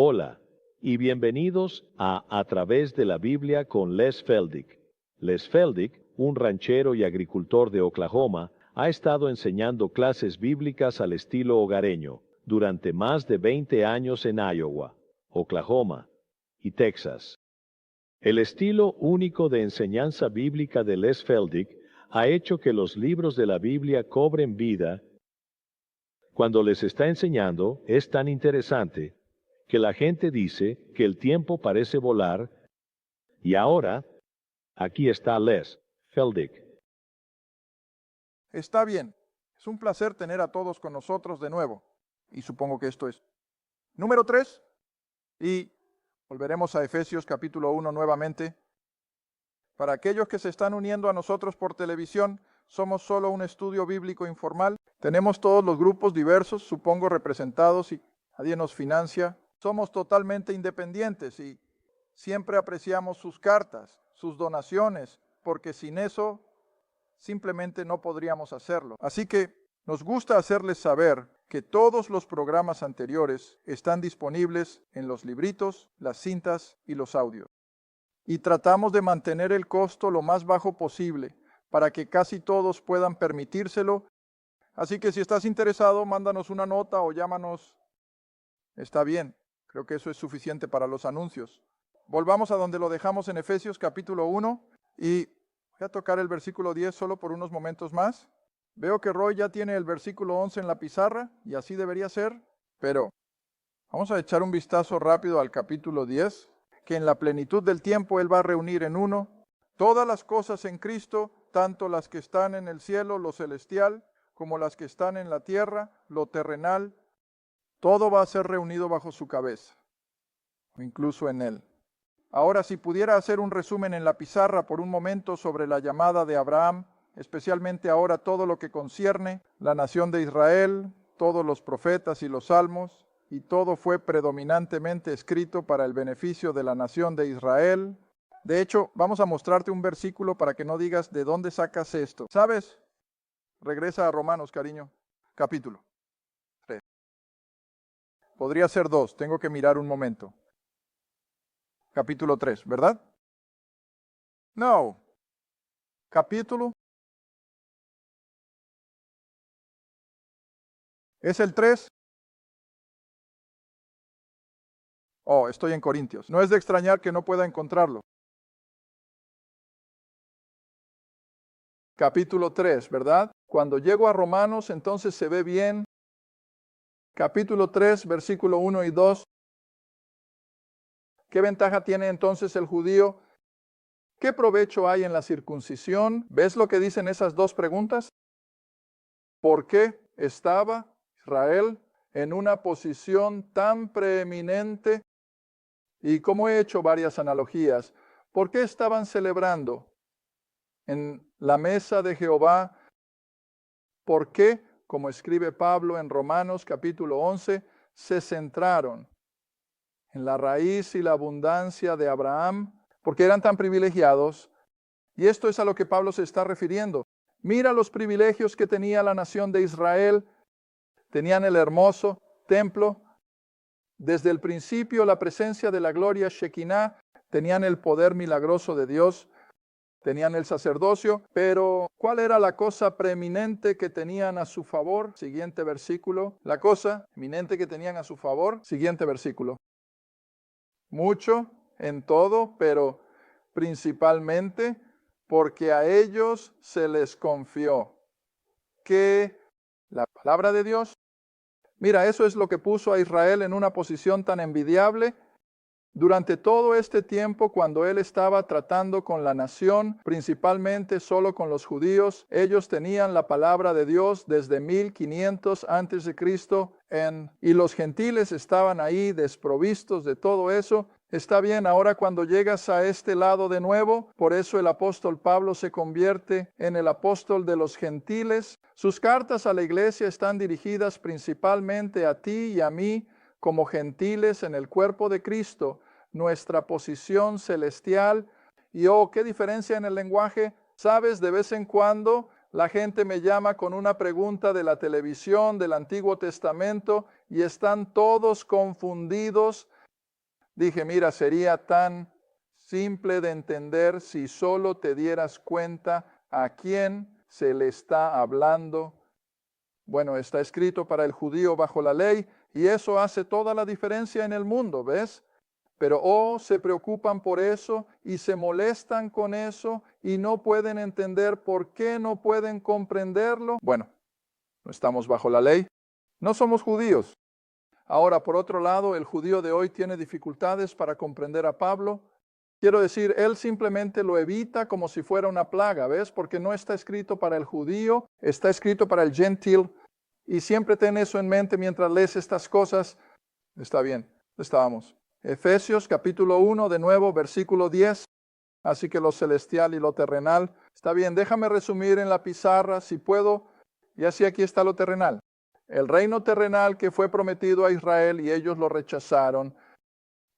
Hola y bienvenidos a través de la Biblia con Les Feldick. Les Feldick, un ranchero y agricultor de Oklahoma, ha estado enseñando clases bíblicas al estilo hogareño durante más de 20 años en Iowa, Oklahoma y Texas. El estilo único de enseñanza bíblica de Les Feldick ha hecho que los libros de la Biblia cobren vida. Cuando les está enseñando, es tan interesante que la gente dice que el tiempo parece volar, y ahora, aquí está Les Feldick. Está bien, es un placer tener a todos con nosotros de nuevo, y supongo que esto es número 3, y volveremos a Efesios capítulo 1 nuevamente. Para aquellos que se están uniendo a nosotros por televisión, somos solo un estudio bíblico informal. Tenemos todos los grupos diversos, supongo representados, y nadie nos financia. Somos totalmente independientes y siempre apreciamos sus cartas, sus donaciones, porque sin eso simplemente no podríamos hacerlo. Así que nos gusta hacerles saber que todos los programas anteriores están disponibles en los libritos, las cintas y los audios. Y tratamos de mantener el costo lo más bajo posible para que casi todos puedan permitírselo. Así que si estás interesado, mándanos una nota o llámanos. Está bien, creo que eso es suficiente para los anuncios. Volvamos a donde lo dejamos en Efesios capítulo 1 y voy a tocar el versículo 10 solo por unos momentos más. Veo que Roy ya tiene el versículo 11 en la pizarra y así debería ser, pero vamos a echar un vistazo rápido al capítulo 10, que en la plenitud del tiempo Él va a reunir en uno todas las cosas en Cristo, tanto las que están en el cielo, lo celestial, como las que están en la tierra, lo terrenal. Todo va a ser reunido bajo su cabeza, o incluso en Él. Ahora, si pudiera hacer un resumen en la pizarra por un momento sobre la llamada de Abraham, especialmente ahora todo lo que concierne la nación de Israel, todos los profetas y los salmos, y todo fue predominantemente escrito para el beneficio de la nación de Israel. De hecho, vamos a mostrarte un versículo para que no digas de dónde sacas esto. ¿Sabes? Regresa a Romanos, cariño. Capítulo 3. Podría ser 2, tengo que mirar un momento. Capítulo 3, ¿verdad? No. Capítulo. ¿Es el 3? Oh, estoy en Corintios. No es de extrañar que no pueda encontrarlo. Capítulo 3, ¿verdad? Cuando llego a Romanos, entonces se ve bien. Capítulo 3, versículo 1 y 2. ¿Qué ventaja tiene entonces el judío? ¿Qué provecho hay en la circuncisión? ¿Ves lo que dicen esas dos preguntas? ¿Por qué estaba Israel en una posición tan preeminente? Y como he hecho varias analogías, ¿por qué estaban celebrando en la mesa de Jehová? ¿Por qué, como escribe Pablo en Romanos capítulo 11, se centraron en la raíz y la abundancia de Abraham? Porque eran tan privilegiados. Y esto es a lo que Pablo se está refiriendo. Mira los privilegios que tenía la nación de Israel. Tenían el hermoso templo. Desde el principio la presencia de la gloria Shekinah. Tenían el poder milagroso de Dios. Tenían el sacerdocio. Pero ¿cuál era la cosa preeminente que tenían a su favor? Siguiente versículo. La cosa eminente que tenían a su favor. Siguiente versículo. Mucho en todo, pero principalmente porque a ellos se les confió que la palabra de Dios. Mira, eso es lo que puso a Israel en una posición tan envidiable. Durante todo este tiempo, cuando él estaba tratando con la nación, principalmente solo con los judíos, ellos tenían la palabra de Dios desde 1500 antes de Cristo, y los gentiles estaban ahí desprovistos de todo eso. Está bien, ahora cuando llegas a este lado de nuevo, por eso el apóstol Pablo se convierte en el apóstol de los gentiles. Sus cartas a la iglesia están dirigidas principalmente a ti y a mí, como gentiles en el cuerpo de Cristo, nuestra posición celestial. Y qué diferencia en el lenguaje. Sabes, de vez en cuando la gente me llama con una pregunta de la televisión, del Antiguo Testamento, y están todos confundidos. Dije, mira, sería tan simple de entender si solo te dieras cuenta a quién se le está hablando. Bueno, está escrito para el judío bajo la ley y eso hace toda la diferencia en el mundo, ¿ves? Pero se preocupan por eso y se molestan con eso y no pueden entender por qué no pueden comprenderlo. Bueno, no estamos bajo la ley, no somos judíos. Ahora, por otro lado, el judío de hoy tiene dificultades para comprender a Pablo. Quiero decir, él simplemente lo evita como si fuera una plaga, ¿ves? Porque no está escrito para el judío, está escrito para el gentil. Y siempre ten eso en mente mientras lees estas cosas. Está bien, estábamos. Efesios capítulo 1, de nuevo, versículo 10. Así que lo celestial y lo terrenal. Está bien, déjame resumir en la pizarra si puedo. Y así aquí está lo terrenal. El reino terrenal que fue prometido a Israel y ellos lo rechazaron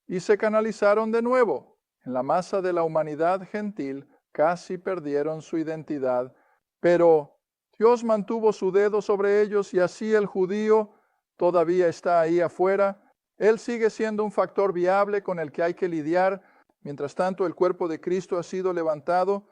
y se canalizaron de nuevo. En la masa de la humanidad gentil casi perdieron su identidad, pero Dios mantuvo su dedo sobre ellos y así el judío todavía está ahí afuera. Él sigue siendo un factor viable con el que hay que lidiar. Mientras tanto, el cuerpo de Cristo ha sido levantado.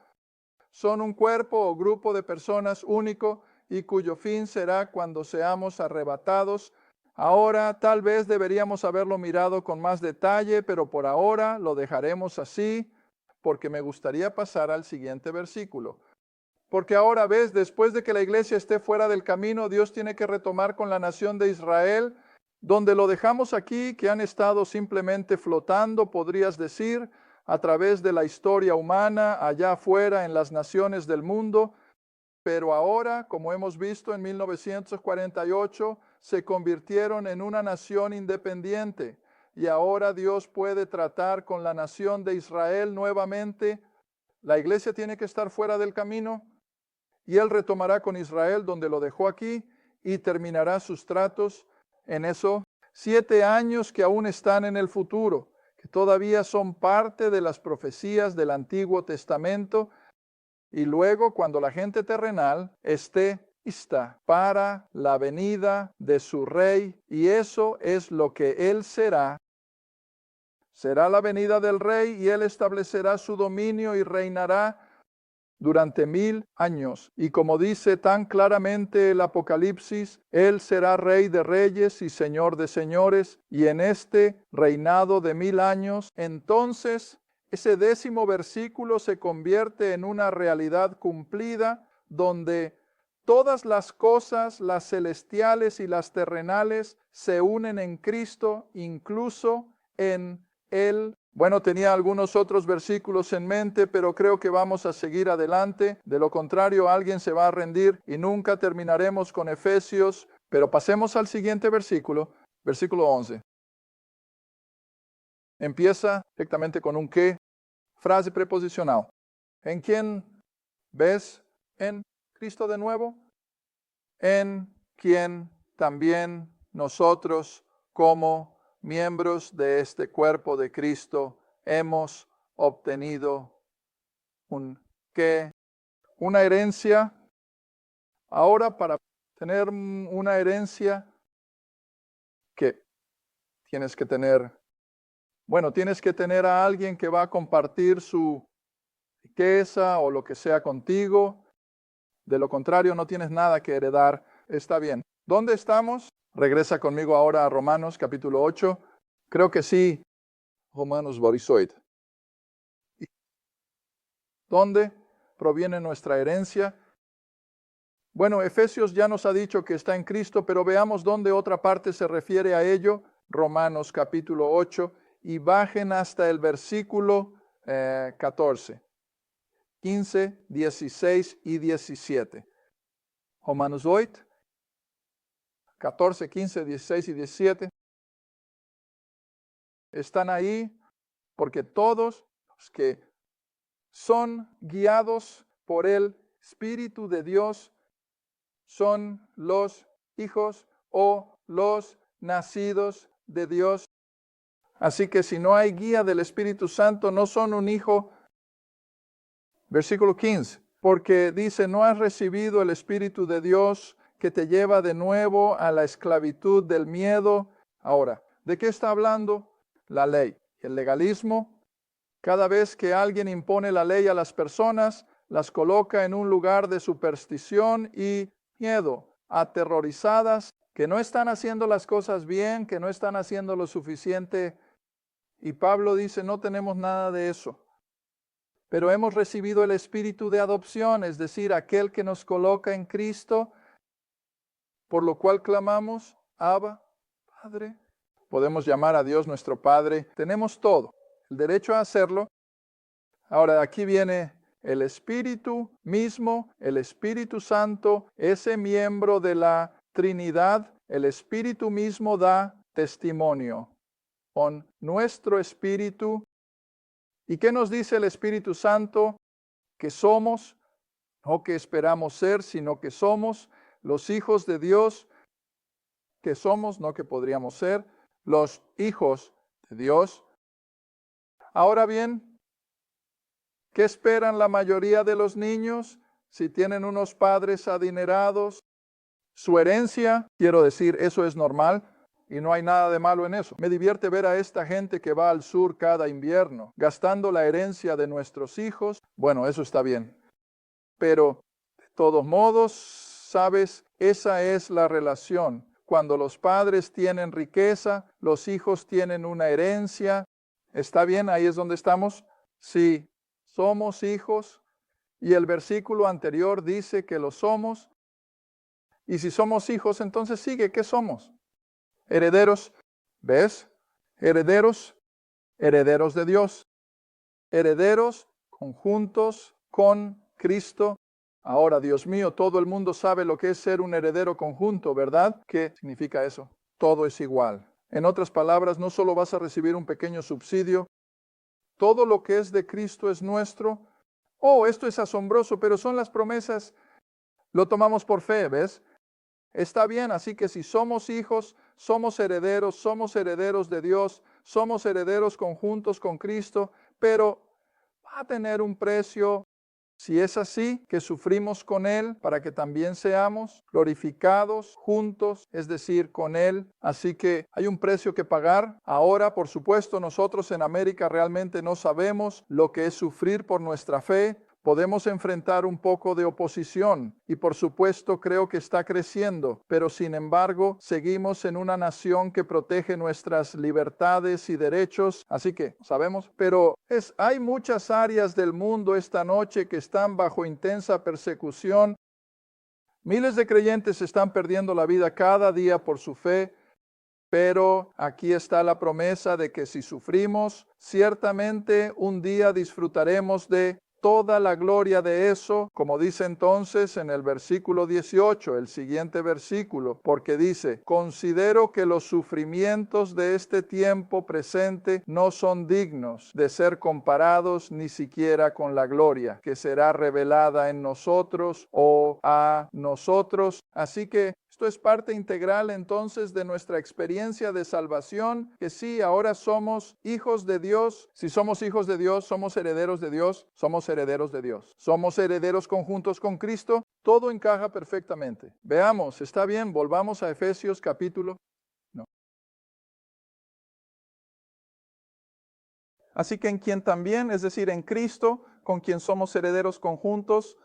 Son un cuerpo o grupo de personas único y cuyo fin será cuando seamos arrebatados. Ahora tal vez deberíamos haberlo mirado con más detalle, pero por ahora lo dejaremos así, porque me gustaría pasar al siguiente versículo. Porque ahora ves, después de que la iglesia esté fuera del camino, Dios tiene que retomar con la nación de Israel, donde lo dejamos aquí, que han estado simplemente flotando, podrías decir, a través de la historia humana, allá afuera en las naciones del mundo. Pero ahora, como hemos visto en 1948, se convirtieron en una nación independiente. Y ahora Dios puede tratar con la nación de Israel nuevamente. La iglesia tiene que estar fuera del camino y Él retomará con Israel donde lo dejó aquí y terminará sus tratos en eso. 7 años que aún están en el futuro, que todavía son parte de las profecías del Antiguo Testamento. Y luego, cuando la gente terrenal esté lista para la venida de su rey, y eso es lo que Él será, será la venida del rey y Él establecerá su dominio y reinará durante 1000 años. Y como dice tan claramente el Apocalipsis, Él será rey de reyes y señor de señores, y en este reinado de 1000 años, entonces ese 10º versículo se convierte en una realidad cumplida donde todas las cosas, las celestiales y las terrenales, se unen en Cristo, incluso en Él. Bueno, tenía algunos otros versículos en mente, pero creo que vamos a seguir adelante. De lo contrario, alguien se va a rendir y nunca terminaremos con Efesios. Pero pasemos al siguiente versículo, versículo 11. Empieza directamente con un qué, frase preposicional. ¿En quién ves? En Cristo de nuevo. En quien también nosotros, como miembros de este cuerpo de Cristo, hemos obtenido una herencia. Ahora, para tener una herencia, ¿qué? Tienes que tener a alguien que va a compartir su riqueza o lo que sea contigo. De lo contrario, no tienes nada que heredar. Está bien. ¿Dónde estamos? Regresa conmigo ahora a Romanos capítulo 8. Creo que sí. Romanos Borisoid. ¿Dónde proviene nuestra herencia? Bueno, Efesios ya nos ha dicho que está en Cristo, pero veamos dónde otra parte se refiere a ello. Romanos capítulo 8. Y bajen hasta el versículo 14. 15, 16 y 17. Romanos 8, 14, 15, 16 y 17. Están ahí porque todos los que son guiados por el Espíritu de Dios son los hijos o los nacidos de Dios. Así que si no hay guía del Espíritu Santo, no son un hijo. Versículo 15, porque dice, no has recibido el Espíritu de Dios que te lleva de nuevo a la esclavitud del miedo. Ahora, ¿de qué está hablando? La ley. El legalismo, cada vez que alguien impone la ley a las personas, las coloca en un lugar de superstición y miedo, aterrorizadas, que no están haciendo las cosas bien, que no están haciendo lo suficiente. Y Pablo dice, no tenemos nada de eso. Pero hemos recibido el espíritu de adopción, es decir, aquel que nos coloca en Cristo, por lo cual clamamos, Abba, Padre. Podemos llamar a Dios nuestro Padre. Tenemos todo, el derecho a hacerlo. Ahora, aquí viene el Espíritu mismo, el Espíritu Santo, ese miembro de la Trinidad. El Espíritu mismo da testimonio con nuestro espíritu. ¿Y qué nos dice el Espíritu Santo? Que somos, no que esperamos ser, sino que somos los hijos de Dios, que somos, no que podríamos ser, los hijos de Dios. Ahora bien, ¿qué esperan la mayoría de los niños si tienen unos padres adinerados? Su herencia, quiero decir, eso es normal. Y no hay nada de malo en eso. Me divierte ver a esta gente que va al sur cada invierno, gastando la herencia de nuestros hijos. Bueno, eso está bien. Pero, de todos modos, sabes, esa es la relación. Cuando los padres tienen riqueza, los hijos tienen una herencia. ¿Está bien? Ahí es donde estamos. Sí, somos hijos. Y el versículo anterior dice que lo somos. Y si somos hijos, entonces sigue, ¿qué somos? Herederos, ¿ves? Herederos, herederos de Dios. Herederos conjuntos con Cristo. Ahora, Dios mío, todo el mundo sabe lo que es ser un heredero conjunto, ¿verdad? ¿Qué significa eso? Todo es igual. En otras palabras, no solo vas a recibir un pequeño subsidio, todo lo que es de Cristo es nuestro. Oh, esto es asombroso, pero son las promesas. Lo tomamos por fe, ¿ves? Está bien, así que si somos hijos, somos herederos de Dios, somos herederos conjuntos con Cristo, pero va a tener un precio. Si es así, que sufrimos con Él para que también seamos glorificados juntos, es decir, con Él. Así que hay un precio que pagar. Ahora, por supuesto, nosotros en América realmente no sabemos lo que es sufrir por nuestra fe. Podemos enfrentar un poco de oposición y por supuesto creo que está creciendo, pero sin embargo seguimos en una nación que protege nuestras libertades y derechos, así que sabemos, pero hay muchas áreas del mundo esta noche que están bajo intensa persecución. Miles de creyentes están perdiendo la vida cada día por su fe, pero aquí está la promesa de que si sufrimos, ciertamente un día disfrutaremos de toda la gloria de eso, como dice entonces en el versículo 18, el siguiente versículo, porque dice, considero que los sufrimientos de este tiempo presente no son dignos de ser comparados ni siquiera con la gloria que será revelada en nosotros o a nosotros. Así que esto es parte integral entonces de nuestra experiencia de salvación, que sí, ahora somos hijos de Dios. Si somos hijos de Dios, somos herederos de Dios, somos herederos de Dios. Somos herederos conjuntos con Cristo, todo encaja perfectamente. Veamos, ¿está bien? Volvamos a Efesios capítulo. No. Así que en quien también, es decir, en Cristo, con quien somos herederos conjuntos,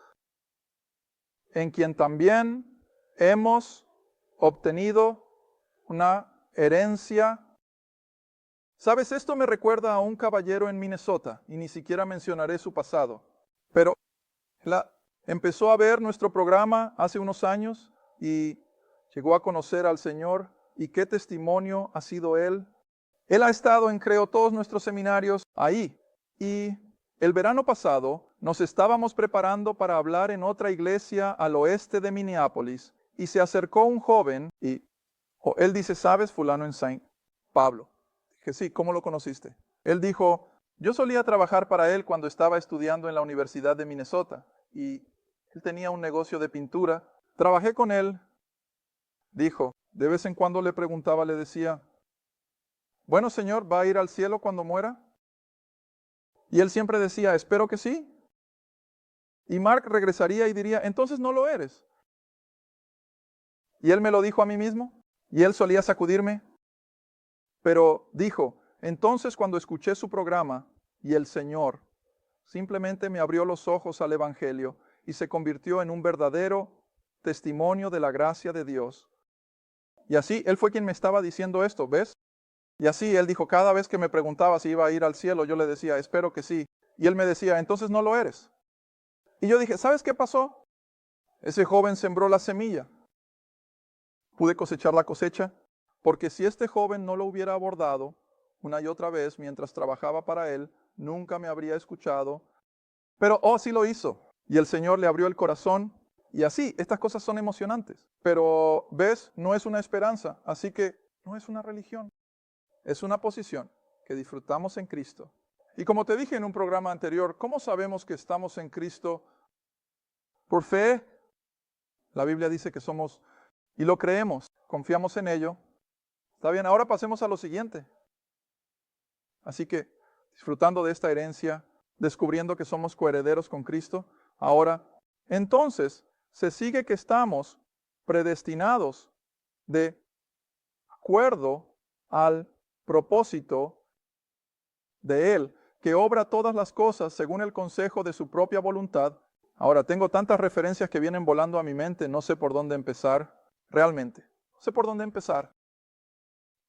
en quien también hemos obtenido una herencia. ¿Sabes? Esto me recuerda a un caballero en Minnesota, y ni siquiera mencionaré su pasado. Pero empezó a ver nuestro programa hace unos años y llegó a conocer al Señor. ¿Y qué testimonio ha sido él? Él ha estado en, creo, todos nuestros seminarios ahí. Y el verano pasado nos estábamos preparando para hablar en otra iglesia al oeste de Minneapolis. Y se acercó un joven y él dice, ¿sabes fulano en Saint Pablo? Dije, sí, ¿cómo lo conociste? Él dijo, yo solía trabajar para él cuando estaba estudiando en la Universidad de Minnesota. Y él tenía un negocio de pintura. Trabajé con él. Dijo, de vez en cuando le preguntaba, le decía, bueno señor, ¿va a ir al cielo cuando muera? Y él siempre decía, espero que sí. Y Mark regresaría y diría, entonces no lo eres. Y él me lo dijo a mí mismo, y él solía sacudirme, pero dijo, Entonces, cuando escuché su programa y el Señor simplemente me abrió los ojos al Evangelio y se convirtió en un verdadero testimonio de la gracia de Dios. Y así, Él fue quien me estaba diciendo esto, ¿ves? Y así Él dijo, cada vez que me preguntaba si iba a ir al cielo, yo le decía, espero que sí. Y Él me decía, entonces no lo eres. Y yo dije, ¿sabes qué pasó? Ese joven sembró la semilla. Pude cosechar la cosecha, porque si este joven no lo hubiera abordado una y otra vez mientras trabajaba para Él, nunca me habría escuchado. Pero, sí lo hizo. Y el Señor le abrió el corazón. Y así, estas cosas son emocionantes. Pero, ¿ves? No es una esperanza. Así que no es una religión. Es una posición que disfrutamos en Cristo. Y como te dije en un programa anterior, ¿cómo sabemos que estamos en Cristo? Por fe. La Biblia dice que somos, y lo creemos, confiamos en ello. Está bien, ahora pasemos a lo siguiente. Así que, disfrutando de esta herencia, descubriendo que somos coherederos con Cristo, ahora, entonces, se sigue que estamos predestinados de acuerdo al propósito de Él, que obra todas las cosas según el consejo de su propia voluntad. Ahora, tengo tantas referencias que vienen volando a mi mente, no sé por dónde empezar, realmente, no sé por dónde empezar.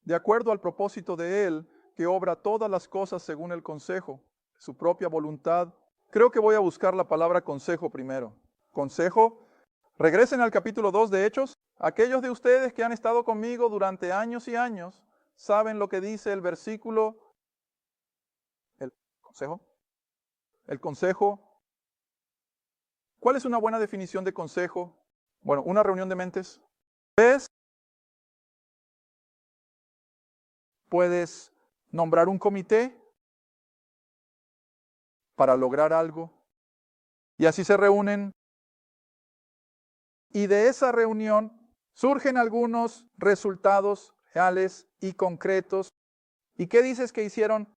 De acuerdo al propósito de Él, que obra todas las cosas según el consejo de su propia voluntad. Creo que voy a buscar la palabra consejo primero. Consejo. Regresen al capítulo 2 de Hechos. Aquellos de ustedes que han estado conmigo durante años y años, saben lo que dice el versículo. El consejo. El consejo. ¿Cuál es una buena definición de consejo? Bueno, una reunión de mentes. ¿Ves? Puedes nombrar un comité para lograr algo. Y así se reúnen. Y de esa reunión surgen algunos resultados reales y concretos. ¿Y qué dices que hicieron?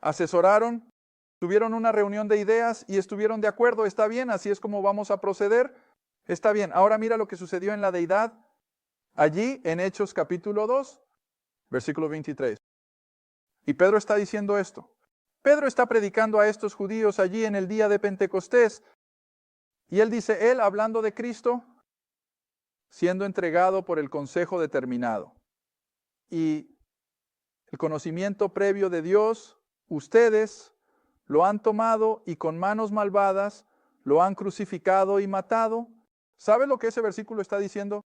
Asesoraron, tuvieron una reunión de ideas y estuvieron de acuerdo. Está bien, así es como vamos a proceder. Está bien, ahora mira lo que sucedió en la deidad. Allí en Hechos capítulo 2, versículo 23. Y Pedro está diciendo esto. Pedro está predicando a estos judíos allí en el día de Pentecostés. Y él dice, él hablando de Cristo, siendo entregado por el consejo determinado. Y el conocimiento previo de Dios, ustedes lo han tomado y con manos malvadas lo han crucificado y matado. ¿Sabe lo que ese versículo está diciendo?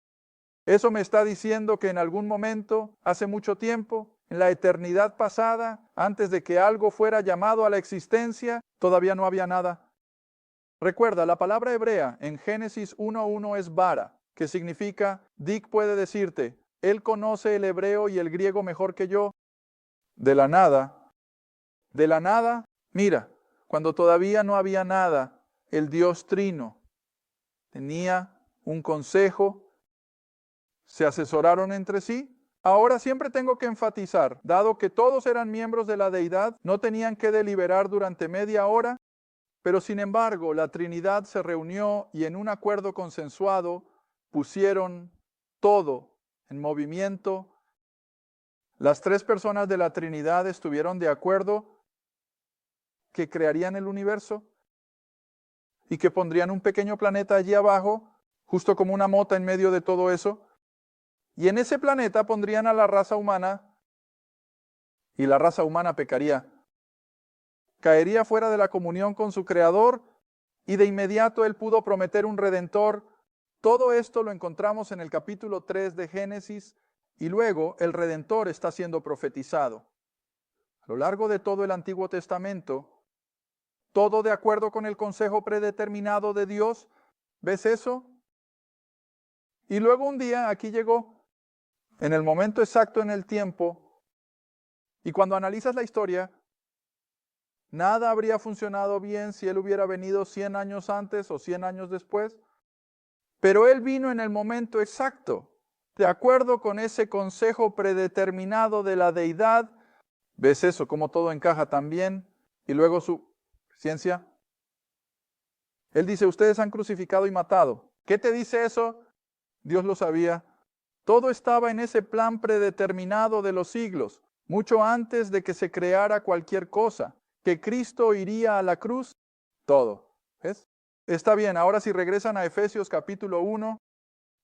Eso me está diciendo que en algún momento, hace mucho tiempo, en la eternidad pasada, antes de que algo fuera llamado a la existencia, todavía no había nada. Recuerda, la palabra hebrea en Génesis 1:1 es bara, que significa, Dick puede decirte, él conoce el hebreo y el griego mejor que yo. De la nada, mira, cuando todavía no había nada, el Dios Trino tenía un consejo, se asesoraron entre sí. Ahora siempre tengo que enfatizar, dado que todos eran miembros de la deidad, no tenían que deliberar durante media hora, pero sin embargo la Trinidad se reunió y en un acuerdo consensuado pusieron todo en movimiento. Las tres personas de la Trinidad estuvieron de acuerdo que crearían el universo y que pondrían un pequeño planeta allí abajo, justo como una mota en medio de todo eso. Y en ese planeta pondrían a la raza humana y la raza humana pecaría. Caería fuera de la comunión con su Creador y de inmediato Él pudo prometer un Redentor. Todo esto lo encontramos en el capítulo 3 de Génesis y luego el Redentor está siendo profetizado. A lo largo de todo el Antiguo Testamento, todo de acuerdo con el consejo predeterminado de Dios. ¿Ves eso? Y luego un día aquí llegó, en el momento exacto en el tiempo, y cuando analizas la historia, nada habría funcionado bien si Él hubiera venido 100 años antes o 100 años después, pero Él vino en el momento exacto, de acuerdo con ese consejo predeterminado de la deidad. ¿Ves eso? Cómo todo encaja tan bien. Y luego su ciencia. Él dice, ustedes han crucificado y matado. ¿Qué te dice eso? Dios lo sabía. Todo estaba en ese plan predeterminado de los siglos. mucho antes de que se creara cualquier cosa, que Cristo iría a la cruz, todo. ¿Ves? Está bien, ahora si regresan a Efesios capítulo 1,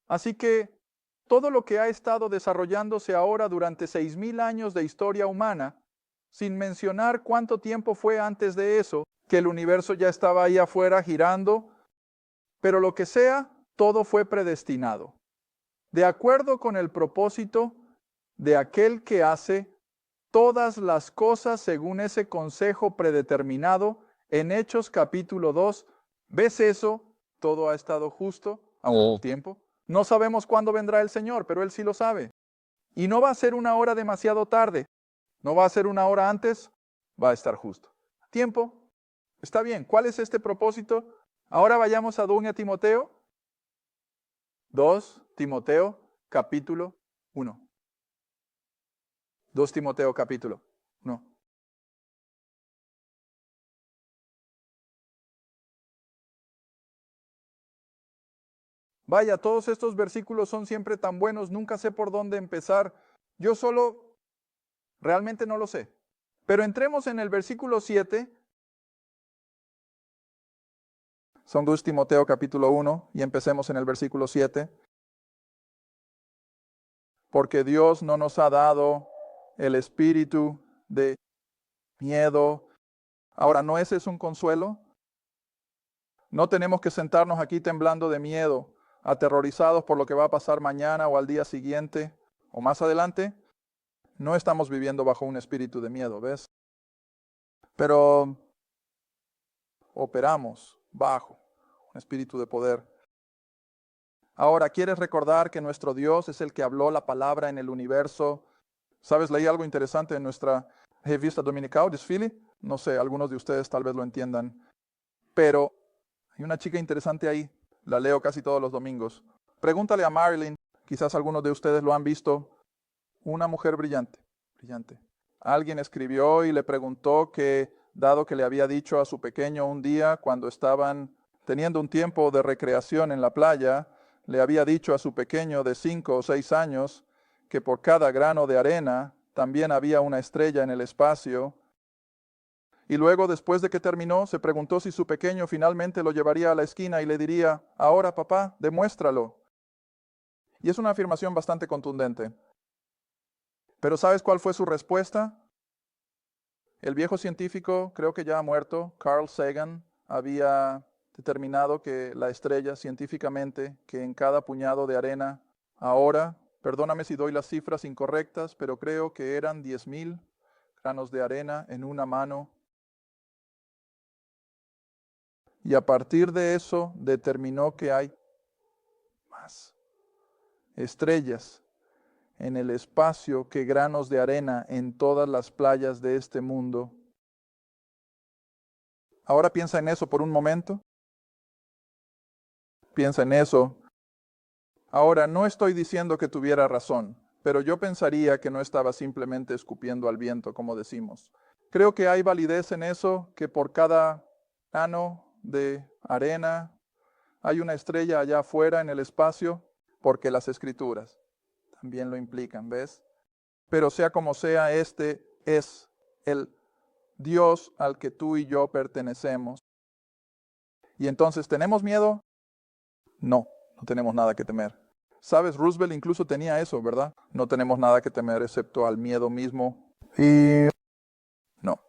así que todo lo que ha estado desarrollándose ahora durante 6,000 años de historia humana, sin mencionar cuánto tiempo fue antes de eso, que el universo ya estaba ahí afuera girando, pero lo que sea, todo fue predestinado, de acuerdo con el propósito de aquel que hace todas las cosas según ese consejo predeterminado en Hechos capítulo 2. ¿Ves eso? Todo ha estado justo a un tiempo. No sabemos cuándo vendrá el Señor, pero Él sí lo sabe. Y no va a ser una hora demasiado tarde. No va a ser una hora antes. Va a estar justo. Tiempo. Está bien. ¿Cuál es este propósito? Ahora vayamos a 2 Timoteo. 2 Timoteo capítulo 1. 2 Timoteo capítulo 1. Vaya, todos estos versículos son siempre tan buenos, nunca sé por dónde empezar. Yo solo, realmente no lo sé. Pero entremos en el versículo 7. Son 2 Timoteo capítulo 1 y empecemos en el versículo 7. Porque Dios no nos ha dado el espíritu de miedo. Ahora, ¿no ese es un consuelo? No tenemos que sentarnos aquí temblando de miedo, aterrorizados por lo que va a pasar mañana o al día siguiente o más adelante. No estamos viviendo bajo un espíritu de miedo, ¿ves? Pero operamos bajo un espíritu de poder. Ahora, ¿quieres recordar que nuestro Dios es el que habló la palabra en el universo? ¿Sabes? Leí algo interesante en nuestra revista dominical, Desfile. No sé, algunos de ustedes tal vez lo entiendan. Pero hay una chica interesante ahí. La leo casi todos los domingos. Pregúntale a Marilyn. Quizás algunos de ustedes lo han visto. Una mujer brillante. Brillante. Alguien escribió y le preguntó que, dado que le había dicho a su pequeño un día, cuando estaban teniendo un tiempo de recreación en la playa, le había dicho a su pequeño de 5 o 6 años que por cada grano de arena también había una estrella en el espacio. Y luego, después de que terminó, se preguntó si su pequeño finalmente lo llevaría a la esquina y le diría, ahora papá, demuéstralo. Y es una afirmación bastante contundente. Pero ¿sabes cuál fue su respuesta? El viejo científico, creo que ya ha muerto, Carl Sagan, había determinado que la estrella científicamente, que en cada puñado de arena, ahora, perdóname si doy las cifras incorrectas, pero creo que eran 10,000 granos de arena en una mano. Y a partir de eso determinó que hay más estrellas en el espacio que granos de arena en todas las playas de este mundo. Ahora piensa en eso por un momento. Piensa en eso. Ahora, no estoy diciendo que tuviera razón, pero yo pensaría que no estaba simplemente escupiendo al viento, como decimos. Creo que hay validez en eso, que por cada grano de arena hay una estrella allá afuera en el espacio, porque las escrituras también lo implican, ¿ves? Pero sea como sea, este es el Dios al que tú y yo pertenecemos. ¿Y entonces tenemos miedo? No, no tenemos nada que temer. ¿Sabes? Roosevelt incluso tenía eso, ¿verdad? No tenemos nada que temer excepto al miedo mismo. Y no,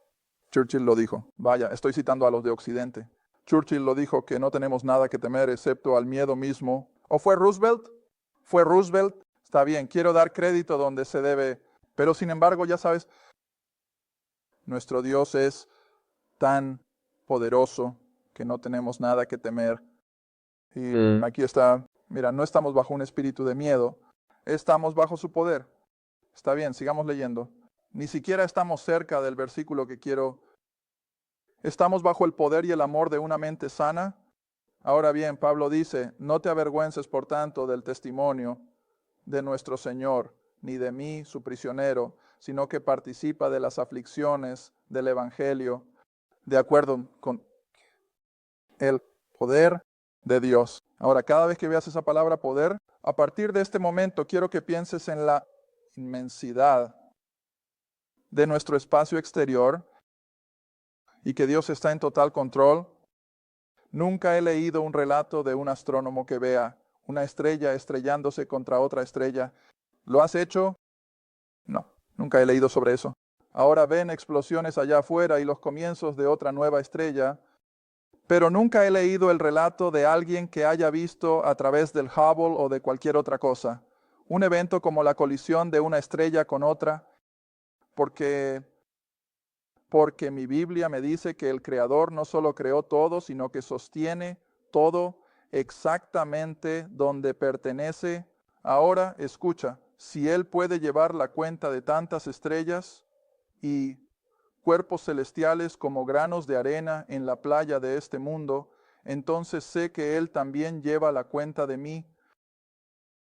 Churchill lo dijo. Vaya, estoy citando a los de Occidente. Churchill lo dijo que no tenemos nada que temer excepto al miedo mismo. ¿O fue Roosevelt? ¿Fue Roosevelt? Está bien, quiero dar crédito donde se debe. Pero sin embargo, ya sabes, nuestro Dios es tan poderoso que no tenemos nada que temer. Y aquí está, mira, no estamos bajo un espíritu de miedo, estamos bajo su poder. Está bien, sigamos leyendo. Ni siquiera estamos cerca del versículo que quiero. Estamos bajo el poder y el amor de una mente sana. Ahora bien, Pablo dice, no te avergüences por tanto del testimonio de nuestro Señor, ni de mí, su prisionero, sino que participa de las aflicciones del Evangelio, de acuerdo con el poder de Dios. Ahora, cada vez que veas esa palabra poder, a partir de este momento quiero que pienses en la inmensidad de nuestro espacio exterior y que Dios está en total control. Nunca he leído un relato de un astrónomo que vea una estrella estrellándose contra otra estrella. ¿Lo has hecho? No, nunca he leído sobre eso. Ahora ven explosiones allá afuera y los comienzos de otra nueva estrella, pero nunca he leído el relato de alguien que haya visto a través del Hubble o de cualquier otra cosa un evento como la colisión de una estrella con otra, porque mi Biblia me dice que el Creador no solo creó todo, sino que sostiene todo exactamente donde pertenece. Ahora, escucha, si Él puede llevar la cuenta de tantas estrellas y cuerpos celestiales como granos de arena en la playa de este mundo, entonces sé que Él también lleva la cuenta de mí.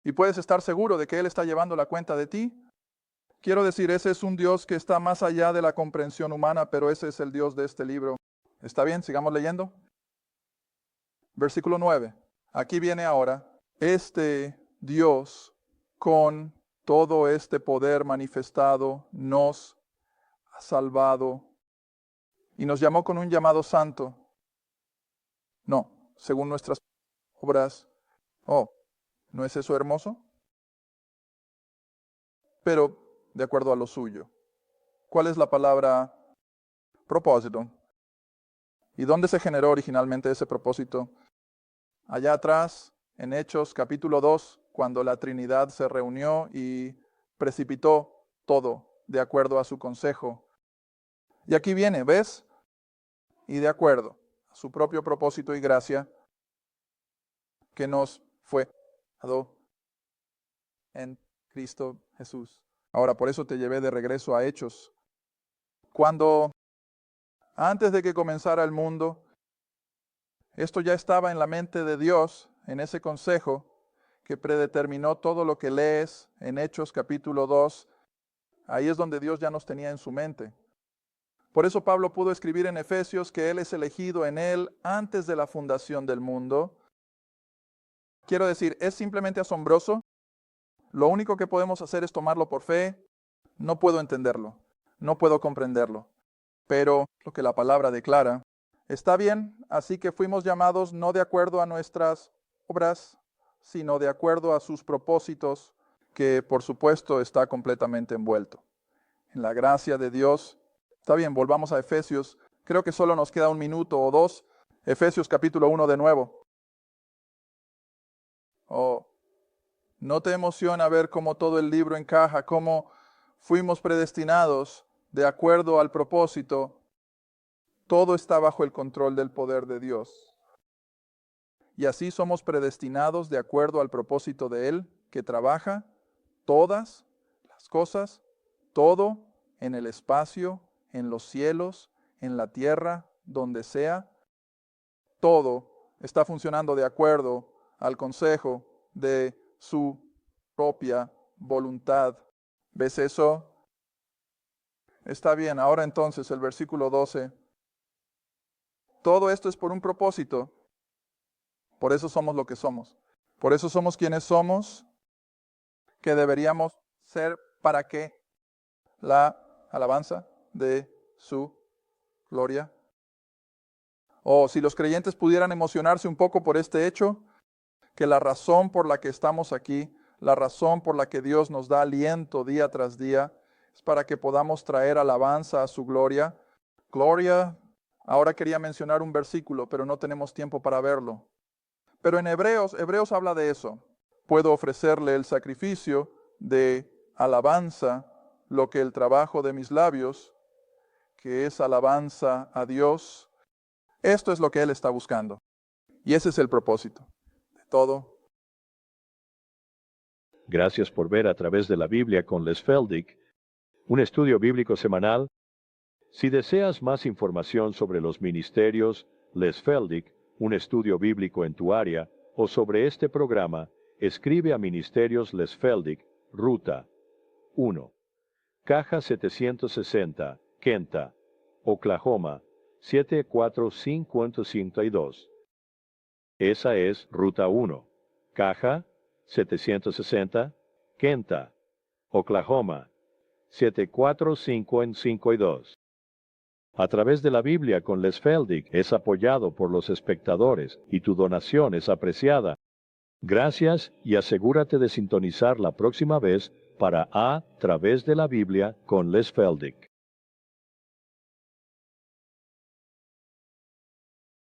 Y puedes estar seguro de que Él está llevando la cuenta de ti. Quiero decir, ese es un Dios que está más allá de la comprensión humana, pero ese es el Dios de este libro. ¿Está bien? Sigamos leyendo. Versículo 9. Aquí viene ahora, este Dios con todo este poder manifestado nos ha salvado y nos llamó con un llamado santo. No, según nuestras obras. Oh, ¿no es eso hermoso? Pero de acuerdo a lo suyo. ¿Cuál es la palabra propósito? ¿Y dónde se generó originalmente ese propósito? Allá atrás, en Hechos capítulo 2, cuando la Trinidad se reunió y precipitó todo de acuerdo a su consejo. Y aquí viene, ¿ves? Y de acuerdo a su propio propósito y gracia que nos fue dado en Cristo Jesús. Ahora, por eso te llevé de regreso a Hechos. Cuando, antes de que comenzara el mundo, esto ya estaba en la mente de Dios, en ese consejo que predeterminó todo lo que lees en Hechos capítulo 2. Ahí es donde Dios ya nos tenía en su mente. Por eso Pablo pudo escribir en Efesios que Él es elegido en Él antes de la fundación del mundo. Quiero decir, es simplemente asombroso. Lo único que podemos hacer es tomarlo por fe. No puedo entenderlo, no puedo comprenderlo. Pero lo que la palabra declara está bien, así que fuimos llamados no de acuerdo a nuestras obras, sino de acuerdo a sus propósitos, que por supuesto está completamente envuelto en la gracia de Dios. Está bien, volvamos a Efesios. Creo que solo nos queda un minuto o dos. Efesios capítulo 1 de nuevo. Oh, ¿no te emociona ver cómo todo el libro encaja, cómo fuimos predestinados de acuerdo al propósito? Todo está bajo el control del poder de Dios. Y así somos predestinados de acuerdo al propósito de Él, que trabaja todas las cosas, todo en el espacio, en los cielos, en la tierra, donde sea. Todo está funcionando de acuerdo al consejo de su propia voluntad. ¿Ves eso? Está bien, ahora entonces el versículo 12. Todo esto es por un propósito. Por eso somos lo que somos. Por eso somos quienes somos, que deberíamos ser para qué la alabanza de su gloria. O si los creyentes pudieran emocionarse un poco por este hecho, que la razón por la que estamos aquí, la razón por la que Dios nos da aliento día tras día, es para que podamos traer alabanza a su gloria. Gloria, ahora quería mencionar un versículo, pero no tenemos tiempo para verlo. Pero en Hebreos habla de eso. Puedo ofrecerle el sacrificio de alabanza, lo que el trabajo de mis labios, que es alabanza a Dios. Esto es lo que Él está buscando. Y ese es el propósito de todo. Gracias por ver a través de la Biblia con Les Feldick, un estudio bíblico semanal. Si deseas más información sobre los ministerios Les Feldick, un estudio bíblico en tu área, o sobre este programa, escribe a Ministerios Les Feldick, Ruta 1, Caja 760, Kenta, Oklahoma, 74552. Esa es Ruta 1, Caja 760, Kenta, Oklahoma, 745-52. A través de la Biblia con Les Feldick es apoyado por los espectadores y tu donación es apreciada. Gracias y asegúrate de sintonizar la próxima vez para A Través de la Biblia con Les Feldick.